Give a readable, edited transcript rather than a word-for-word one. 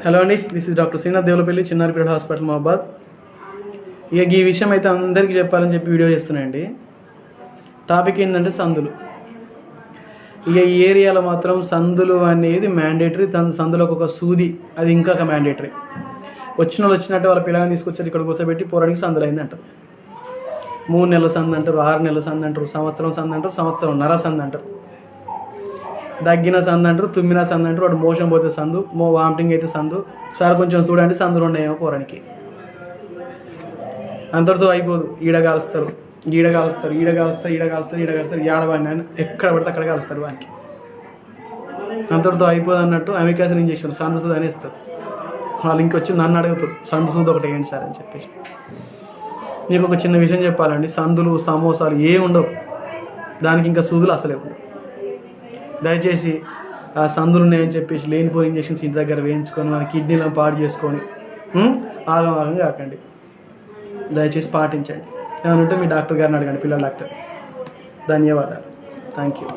Hello అండి, this is doctor Srinath Devulapalli, Chinnaripeta hospital, Mahabad. ఇక ఈ విషయం అయితే అందరికీ చెప్పాలని చెప్పి వీడియో చేస్తున్నాయండి. టాపిక్ ఏంటంటే సందులు. ఇక ఈ ఏరియాలో మాత్రం సందులు అనేది మ్యాండేటరీ. సందులోకి ఒక సూది, అది ఇంకా మ్యాండేటరీ. వచ్చిన వాళ్ళు వచ్చినట్టు వాళ్ళ పిల్లల్ని తీసుకొచ్చారు, ఇక్కడ కూర్చోబెట్టి పోరానికి సందులు అయింది అంటారు. 3 నెలల సందు అంటారు, 6 నెలల సందు అంటారు, సంవత్సరం సందు అంటారు, సంవత్సరంన్నర సందు అంటారు, దగ్గిన సందు అంటారు, తుమ్మిన సందు అంటారు, వాడు మోషన్ పోతే సందు, వామిటింగ్ అయితే సందు. సార్ కొంచెం చూడండి సందులు ఉన్నాయేమో పోరానికి. అంతటితో అయిపోదు. ఈడ కాలుస్తారు, ఈడ కాలుస్తారు, ఈడ కాలుస్తారు, ఈడ కాలుస్తారు, ఈడ కాలుస్తారు, ఏడవాడిని అని ఎక్కడ పడితే అక్కడ కాలుస్తారు వానికి. అంతటితో అయిపోదు అన్నట్టు అమికాసిన్ ఇంజక్షన్ సందు సూది అనేస్తారు. వాళ్ళు ఇంకొచ్చి నన్ను అడుగుతారు సందు సూది ఒకటి వేయండి సార్ అని చెప్పేసి. మీకు ఒక చిన్న విషయం చెప్పాలండి, సందులు సమోసాలు ఏ ఉండవు, దానికి ఇంకా సూదులు అసలే ఉండవు. దయచేసి ఆ సందులు ఉన్నాయని చెప్పేసి లేనిపోయిన ఇంజక్షన్స్ ఇంటి దగ్గర వేయించుకొని మన కిడ్నీలను పాడు చేసుకొని ఆగం కాకండి. దయచేసి పాటించండి. ఏమనుంటే మీ డాక్టర్ గారిని అడగండి, పిల్లల డాక్టర్. ధన్యవాదాలు. Thank you.